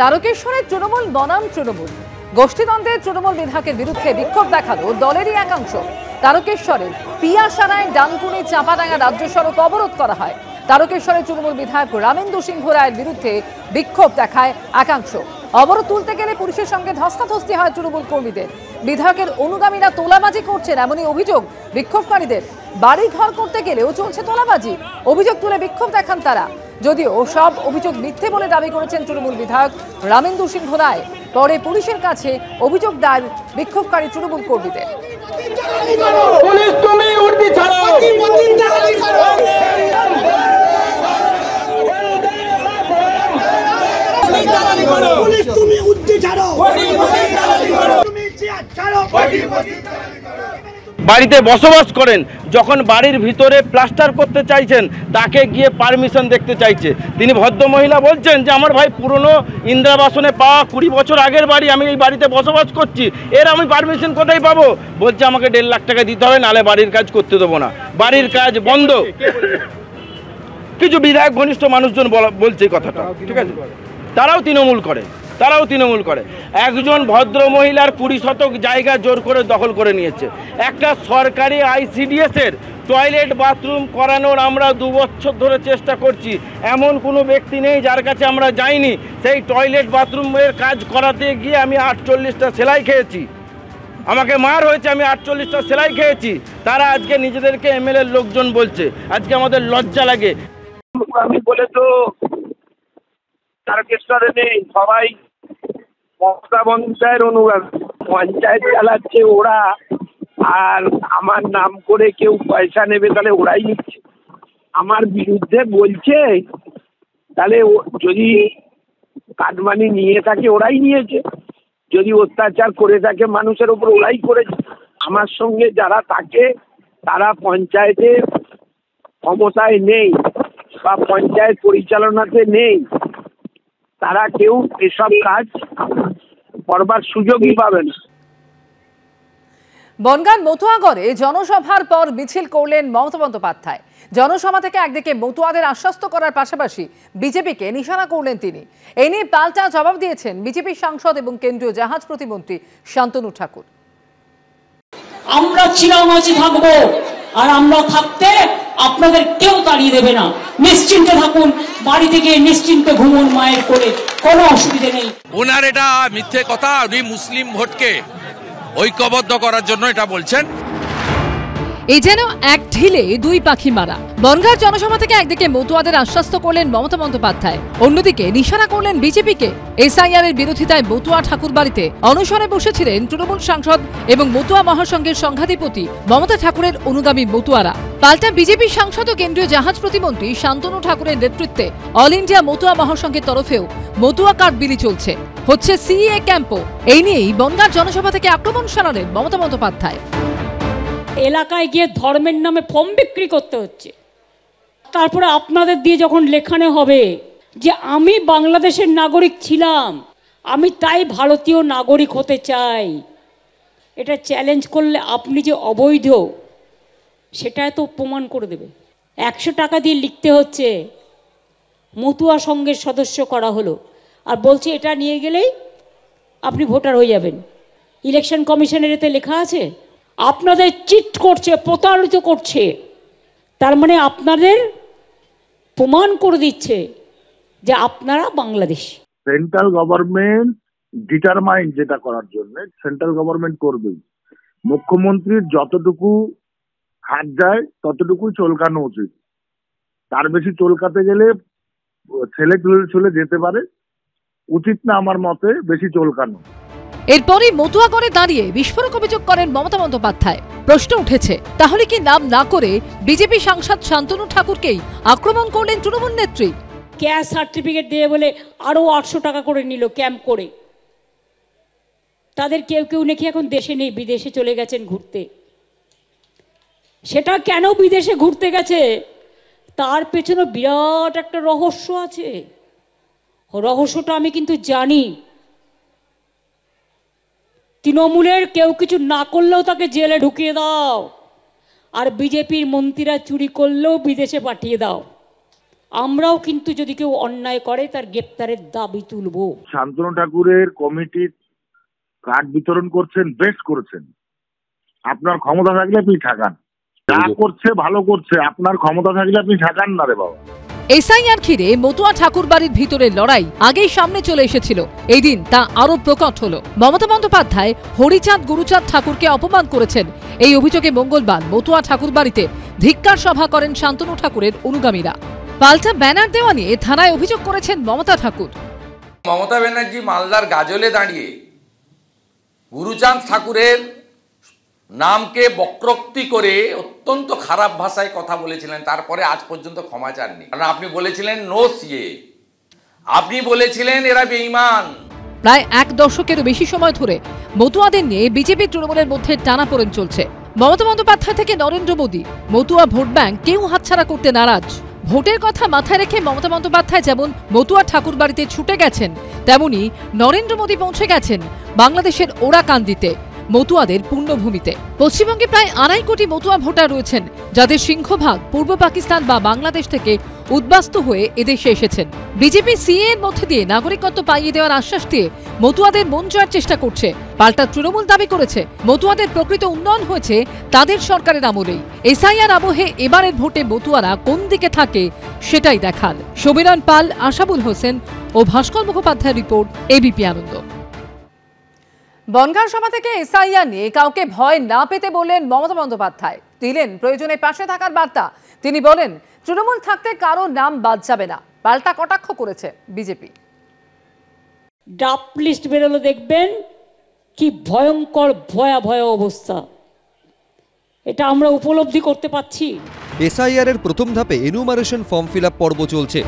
তারকেশ্বরের তৃণমূল বনাম তৃণমূল গোষ্ঠীদ্বন্দ্বে তৃণমূল বিধায়কের বিরুদ্ধে বিক্ষোভ দেখালো দলেরই একাংশ। তারকেশ্বরের পিয়াসারায় ডানকুনি চাঁপাডাঙ্গা রাজ্য সড়ক অবরোধ করা হয়। তারকেশ্বরের তৃণমূল বিধায়ক রামেন্দু সিংহ রায়ের বিরুদ্ধে বিক্ষোভ দেখায় একাংশ। অবরোধ তুলতে গেলে পুলিশের সঙ্গে ধস্তাধস্তি হয় তৃণমূল কর্মীদের। বিধায়কের অনুগামীরা তোলাবাজি করছেন এমনই অভিযোগ বিক্ষোভকারীদের। বাড়ি ঘর করতে গেলেও চলছে তোলাবাজি, অভিযোগ তুলে বিক্ষোভ দেখান তারা। যদিও সব অভিযোগ মিথ্যে বলে দাবি করেছেন তৃণমূল বিধায়ক রামেন্দু সিংহ রায়। পরে পুলিশের কাছে অভিযোগ দায়ের বিক্ষোভকারী তৃণমূল কর্মীদের। বাড়িতে বসবাস করেন, যখন বাড়ির ভিতরে প্লাস্টার করতে চাইছেন তাকে গিয়ে পারমিশন দেখতে চাইছে। তিনি ভদ্রমহিলা বলছেন যে আমার ভাই পুরনো ইন্দিরাবাসনে পাওয়া 20 বছর আগের বাড়ি, আমি এই বাড়িতে বসবাস করছি, এর আমি পারমিশন কোথায় পাবো? বলছে আমাকে 1.5 লাখ টাকা দিতে হবে, নাহলে বাড়ির কাজ করতে দেবো না, বাড়ির কাজ বন্ধ। কিছু বিধায়ক ঘনিষ্ঠ মানুষজন বলছে এই কথাটা, ঠিক আছে? তারাও তৃণমূল করে। একজন ভদ্র মহিলার 20 শতক জায়গা জোর করে দখল করে নিয়েছে। একটা সরকারি ICDS এর টয়লেট বাথরুম করানোর আমরা 2 বছর ধরে চেষ্টা করছি। এমন কোনো ব্যক্তি নেই যার কাছে আমরা যাইনি। সেই টয়লেট বাথরুমের কাজ করাতে গিয়ে আমি 48টা সেলাই খেয়েছি, আমাকে মার হয়েছে, আমি 48টা সেলাই খেয়েছি। তারা আজকে নিজেদেরকে MLA লোকজন বলছে, আজকে আমাদের লজ্জা লাগে। আমি বলে তো তারকেশ্বরে নেই, সবাই মমতা বন্দ্যোপাধ্যায়ের অনুগামী। পঞ্চায়েত চালাচ্ছে ওরা, আর আমার নাম করে কেউ পয়সা নেবে তাহলে ওরাই নিচ্ছে। আমার বিরুদ্ধে বলছে, তাহলে যদি কাটমানি নিয়ে থাকে ওরাই নিয়েছে, যদি অত্যাচার করে থাকে মানুষের উপর ওরাই করেছে। আমার সঙ্গে যারা থাকে তারা পঞ্চায়েতে ক্ষমতায় নেই বা পঞ্চায়েত পরিচালনাতে নেই, তারা কেউ এসব কাজ করবার সুযোগই পাবে না। বনগাঁর মতুয়াগড়ে জনসভার পর মিছিল করলেন মমতা বন্দ্যোপাধ্যায়। জনসভা থেকে একদিকে মতুয়াদের আশ্বস্ত করার পাশাপাশি বিজেপিকে নিশানা করলেন তিনি। এ নিয়ে পাল্টা জবাব দিয়েছেন বিজেপি সাংসদ এবং কেন্দ্রীয় জাহাজ প্রতিমন্ত্রী শান্তনু ঠাকুর। আমরা চিরামাঝি থাকবো, আর আমরা থাকতে আপনাদের কেউ তাড়িয়ে দেবে না। নিশ্চিন্তে থাকুন, বাড়ি থেকে নিশ্চিন্তে ঘুমুন মায়ের কোলে, কোনো অসুবিধা নেই। ওনার এটা মিথ্যে কথা, উনি মুসলিম ভোটকে ঐক্যবদ্ধ করার জন্য এটা বলছেন। এই যেন এক ঢিলে 2 পাখি মারা। বনগাঁর জনসভা থেকে একদিকে মতুয়াদের আশ্বস্ত করলেন মমতা বন্দ্যোপাধ্যায়, অন্যদিকে নিশানা করলেন বিজেপিকে। SIR এর বিরোধিতায় মতুয়া ঠাকুর বাড়িতে অনশনে বসেছিলেন তৃণমূল সাংসদ এবং মতুয়া মহাসংঘের সংঘাধিপতি মমতা ঠাকুরের অনুগামী মতুয়ারা। পাল্টা বিজেপি সাংসদ ও কেন্দ্রীয় জাহাজ প্রতিমন্ত্রী শান্তনু ঠাকুরের নেতৃত্বে অল ইন্ডিয়া মতুয়া মহাসংঘের তরফেও মতুয়া কার্ড বিলি চলছে, হচ্ছে CA ক্যাম্পও। এই নিয়েই বনগাঁর জনসভা থেকে আক্রমণ শানালেন মমতা বন্দ্যোপাধ্যায়। এলাকায় গিয়ে ধর্মের নামে ফর্ম বিক্রি করতে হচ্ছে, তারপরে আপনাদের দিয়ে যখন লেখানো হবে যে আমি বাংলাদেশের নাগরিক ছিলাম, আমি তাই ভারতীয় নাগরিক হতে চাই, এটা চ্যালেঞ্জ করলে আপনি যে অবৈধ সেটা তো প্রমাণ করে দেবে। 100 টাকা দিয়ে লিখতে হচ্ছে মতুয়া সংঘের সদস্য করা হলো, আর বলছে এটা নিয়ে গেলেই আপনি ভোটার হয়ে যাবেন। ইলেকশন কমিশনের এতে লেখা আছে। আপনাদের চিট করছে, প্রতারিত করছে, তার মানে আপনাদের প্রমাণ করে দিচ্ছে যে আপনারা বাংলাদেশ। সেন্ট্রাল গভর্নমেন্ট ডিটারমাইন যেটা করার জন্য সেন্ট্রাল গভর্নমেন্ট করবেই। মুখ্যমন্ত্রীর যতটুকু হাত যায় ততটুকুই চলকানো উচিত, তার বেশি চলকাতে গেলে ছেলে চলে যেতে পারে, উচিত না আমার মতে বেশি চলকানো। এরপরই মতুয়াগড়ে দাঁড়িয়ে বিস্ফোরক অভিযোগ করেন মমতা বন্দ্যোপাধ্যায়। প্রশ্ন উঠেছে, তাহলে কি নাম না করে বিজেপি সাংসদ শান্তনু ঠাকুরকেই আক্রমণ করলেন তৃণমূল নেত্রী? ক্যাশ সার্টিফিকেট দিয়ে বলে আরো 800 টাকা করে নিল ক্যাম্প করে। তাদের কেউ কেউ নাকি এখন দেশে নেই, বিদেশে চলে গেছেন ঘুরতে। সেটা কেন বিদেশে ঘুরতে গেছে তার পেছনে বিরাট একটা রহস্য আছে। রহস্যটা আমি কিন্তু জানি। তৃণমূলের কেউ কিছু না করলেও তাকে জেলে ঢুকিয়ে দাও, আর বিজেপির মন্ত্রীরা চুরি করলেও বিদেশে পাঠিয়ে দাও। আমরাও কিন্তু যদি কেউ অন্যায় করে তার গ্রেপ্তারের দাবি তুলব। শান্তনু ঠাকুরের কমিটি কার্ড বিতরণ করছেন, বেস্ট করেছেন। আপনার ক্ষমতা থাকলে আপনি ঠেকান, যা করছে ভালো করছে, আপনার ক্ষমতা থাকলে আপনি ঠেকান না রে বাবা। এসআইআর ঘিরে মতুয়া ঠাকুরবাড়ির ভিতরের লড়াই আগেই সামনে চলে এসেছিল, এই দিন তা আরো প্রকট হলো। মমতা বন্দ্যোপাধ্যায় হরিচাঁদ গুরুচাঁদ ঠাকুরকে অপমান করেছেন, এই অভিযোগে মঙ্গলবার মতুয়া ঠাকুরবাড়িতে ধিক্কার সভা করেন শান্তনু ঠাকুরের অনুগামীরা। পাল্টা ব্যানার দেওয়া নিয়ে থানায় অভিযোগ করেছেন মমতা ঠাকুর। মমতা ব্যানার্জি মালদার গাজলে দাঁড়িয়ে গুরুচাঁদ ঠাকুরের নামকে বক্রোক্তি করে অত্যন্ত খারাপ ভাষায় কথা বলেছিলেন, তারপরে আজ পর্যন্ত ক্ষমা চাননি। কারণ আপনি বলেছিলেন নো সিএ, আপনি বলেছিলেন এরা বেঈমান। প্রায় এক দশকেরও বেশি সময় ধরে মতুয়াদের নিয়ে বিজেপি তৃণমূলের মধ্যে টানাপোড়েন চলছে। মমতা বন্দ্যোপাধ্যায় থেকে নরেন্দ্র মোদী মতুয়া ভোট ব্যাংক কেউ হাতছাড়া করতে নারাজ। ভোটের কথা মাথায় রেখে মমতা বন্দ্যোপাধ্যায় যেমন মতুয়া ঠাকুর বাড়িতে ছুটে গেছেন, তেমনি নরেন্দ্র মোদী পৌঁছে গেছেন বাংলাদেশের ওরাকান্দিতে, মতুয়াদের পূর্ণভূমিতে। পশ্চিমবঙ্গে প্রায় 2.5 কোটি মতুয়া ভোটার রয়েছেন, যাদের সিংহভাগ পূর্ব পাকিস্তান বা বাংলাদেশ থেকে উদ্বাস্তু হয়ে এদেশে এসেছেন। বিজেপি সিএ এর মধ্যে দিয়ে নাগরিকত্ব পাইয়ে দেওয়ার আশ্বাস দিয়ে মতুয়াদের মন জয়ের চেষ্টা করছে। পাল্টা তৃণমূল দাবি করেছে মতুয়াদের প্রকৃত উন্নয়ন হয়েছে তাদের সরকারের আমলেই। এসআইআর আবহে এবারের ভোটে মতুয়ারা কোন দিকে থাকে সেটাই দেখার। সমীরণ পাল, আশাবুল হোসেন ও ভাস্কর মুখোপাধ্যায়ের রিপোর্ট, এবিপি আনন্দ। বনগাঁ সভা থেকে এসআইআর নিয়ে কাউকে ভয় না পেতে বললেন মমতা বন্দ্যোপাধ্যায়, দিলেন প্রয়োজনে পাশে থাকার বার্তা। তিনি বলেন তৃণমূল থাকতে কারো নাম বাদ যাবে না। পাল্টা কটাক্ষ করেছে বিজেপি। ড্রাফট লিস্ট বেরোলো, দেখবেন কি ভয়ঙ্কর ভয়াবহ অবস্থা, এটা আমরা উপলব্ধি করতে পারছি। এসআইআর এর প্রথম ধাপে এনুমারেশন ফর্ম ফিল আপ পর্ব চলছে।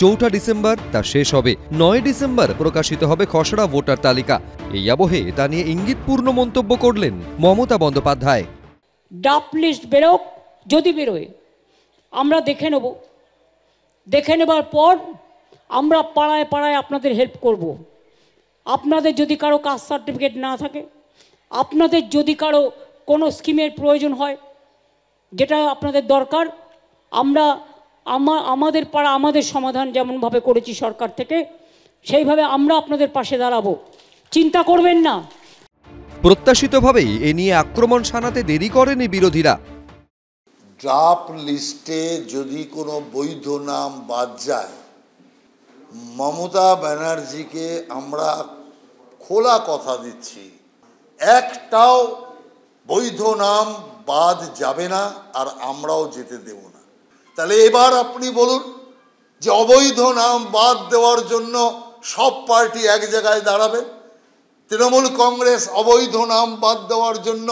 4 ডিসেম্বর তা শেষ হবে। 9 ডিসেম্বর প্রকাশিত হবে খসড়া ভোটার তালিকা। এই আবহে তা নিয়ে ইঙ্গিতপূর্ণ মন্তব্য করলেন মমতা বন্দ্যোপাধ্যায়। ড্রাফট লিস্ট বেরোক, যদি বেরোয় আমরা দেখে নেব, দেখে নেবার পর আমরা পাড়ায় পাড়ায় আপনাদের হেল্প করব। আপনাদের যদি কারো কাস্ট সার্টিফিকেট না থাকে, আপনাদের যদি কারো কোনো স্কিমের প্রয়োজন হয় যেটা আপনাদের দরকার, আমরা আমাদের পাড়া আমাদের সমাধান যেমনভাবে করেছি সরকার থেকে, সেইভাবে আমরা আপনাদের পাশে দাঁড়াবো, চিন্তা করবেন না। প্রত্যাশিতভাবেই এ নিয়ে আক্রমণ শানাতে দেরি করেনি বিরোধীরা। ড্রাফট লিস্টে যদি কোনো বৈধ নাম বাদ যায়, মমতা ব্যানার্জিকে আমরা খোলা কথা দিচ্ছি, একটাও বৈধ নাম বাদ যাবে না, আর আমরাও যেতে দেব না। তাহলে এবার আপনি বলুন যে অবৈধ নাম বাদ দেওয়ার জন্য সব পার্টি এক জায়গায় দাঁড়াবে, তৃণমূল কংগ্রেস অবৈধ নাম বাদ দেওয়ার জন্য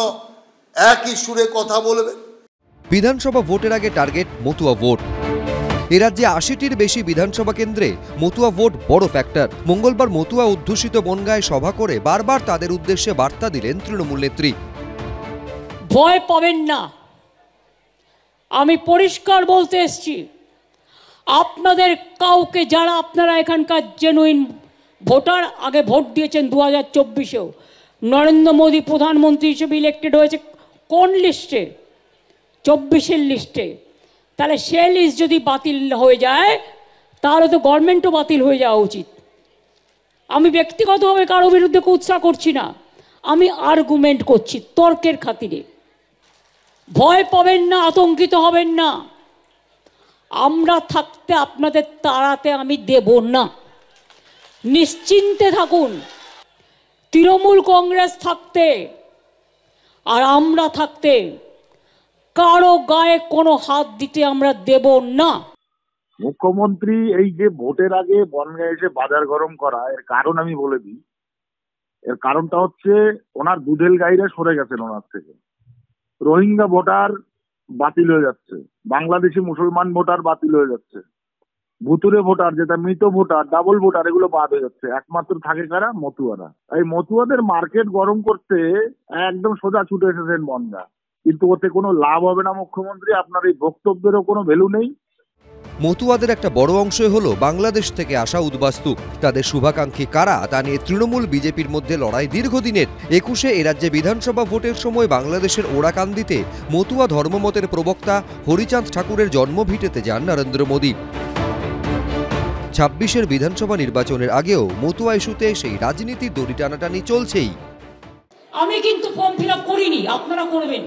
একই সুরে কথা বলবে। বিধানসভা ভোটের আগে টার্গেট মতুয়া ভোট। এ রাজ্যে 80টির বেশি বিধানসভা কেন্দ্রে মতুয়া ভোট বড় ফ্যাক্টর। মঙ্গলবার মতুয়া অধ্যুষিত বনগাঁয় সভা করে বারবার তাদের উদ্দেশ্যে বার্তা দিলেন তৃণমূল নেত্রী। ভয় পাবেন না, আমি পরিষ্কার বলতে এসছি, আপনাদের কাউকে, যারা আপনারা এখানকার জেনুইন ভোটার, আগে ভোট দিয়েছেন 2024-এও, নরেন্দ্র মোদী প্রধানমন্ত্রী হিসেবে ইলেক্টেড হয়েছে কোন লিস্টে? 24-এর লিস্টে। তাহলে সে লিস্ট যদি বাতিল হয়ে যায় তাহলে তো গভর্নমেন্টও বাতিল হয়ে যাওয়া উচিত। আমি ব্যক্তিগতভাবে কারো বিরুদ্ধে কুৎসা করছি না, আমি আর্গুমেন্ট করছি তর্কের খাতিরে। ভয় পাবেন না, আতঙ্কিত হবেন না, আমরা থাকতে আপনাদের তাড়াতে আমি দেব না, নিশ্চিন্তে থাকুন। তৃণমূল কংগ্রেস থাকতে আর আমরা থাকতে কারো গায়ে কোনো হাত দিতে আমরা দেব না। মুখ্যমন্ত্রী এই যে ভোটের আগে বনগাঁ এসে বাজার গরম করা, এর কারণ আমি বলে দিই। এর কারণটা হচ্ছে ওনার দুধেল গাইরা সরে গেছেন ওনার থেকে। রোহিঙ্গা ভোটার বাতিল হয়ে যাচ্ছে, বাংলাদেশি মুসলমান ভোটার বাতিল হয়ে যাচ্ছে, ভুতুরে ভোটার যেটা মৃত ভোটার, ডাবল ভোটার, এগুলো বাদ হয়ে যাচ্ছে। একমাত্র থাকে কারা? মতুয়ারা। এই মতুয়াদের মার্কেট গরম করতে একদম সোজা ছুটে এসেছেন বনগাঁ, কিন্তু ওতে কোনো লাভ হবে না মুখ্যমন্ত্রী। আপনার এই বক্তব্যেরও কোনো ভ্যালু নেই। মতুয়াদের একটা বড় অংশই হলো বাংলাদেশ থেকে আসা উদ্বাস্তু। তাদের শুভাকাঙ্ক্ষী কারা তা নিয়ে তৃণমূল বিজেপির মধ্যে লড়াই দীর্ঘদিনের। 21-এ এ রাজ্যে বিধানসভা ভোটের সময় বাংলাদেশের ওরাকান্দিতে মতুয়া ধর্মমতের প্রবক্তা হরিচাঁদ ঠাকুরের জন্মভিটেতে যান নরেন্দ্র মোদী। 26-এর বিধানসভা নির্বাচনের আগেও মতুয়া ইস্যুতে সেই রাজনীতির দড়ি টানাটানি চলছেই। আমি কিন্তু ফর্ম ফিল আপ করিনি, আপনারা করবেন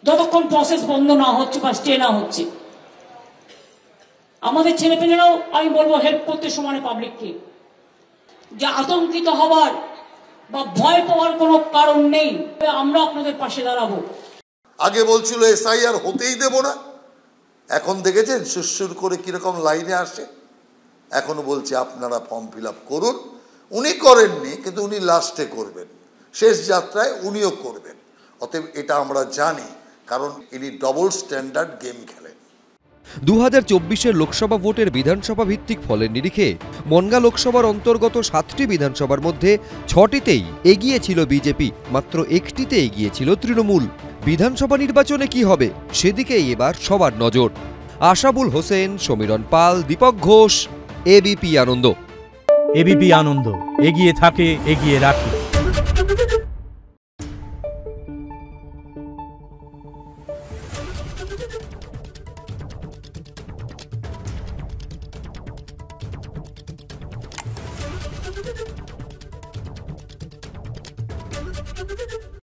যতক্ষণ প্রসেস বন্ধ না হচ্ছে বা স্টে না হচ্ছে। আমাদের ছেলেপেলেরাও আমি বলবো হেল্প করতে সমানে পাবলিককে, যে আতঙ্কিত হবার বা ভয় পাওয়ার কোনো কারণ নেই, আমরা আপনাদের পাশে দাঁড়াবো। আগে বলছিল এসআইআর হতেই দেব না, এখন দেখেছেন সুরসুর করে কিরকম লাইনে আসে। এখন বলছে আপনারা ফর্ম ফিল আপ করুন। উনি করেননি, কিন্তু উনি লাস্টে করবেন, শেষ যাত্রায় উনিও করবেন। অতএব এটা আমরা জানি, কারণ ইনি ডবল স্ট্যান্ডার্ড গেম খেলেন। 2024-এর লোকসভা ভোটের বিধানসভা ভিত্তিক ফলের নিরিখে বনগাঁ লোকসভার অন্তর্গত 7টি বিধানসভার মধ্যে 6টিতেই এগিয়ে ছিল বিজেপি, মাত্র 1টিতে এগিয়ে ছিল তৃণমূল। বিধানসভা নির্বাচনে কি হবে সেদিকেই এবার সবার নজর। আশাবুল হোসেন, সমীরণ পাল, দীপক ঘোষ, এবিপি আনন্দ। এবিপি আনন্দ, এগিয়ে থাকে, এগিয়ে রাখে। Thank you.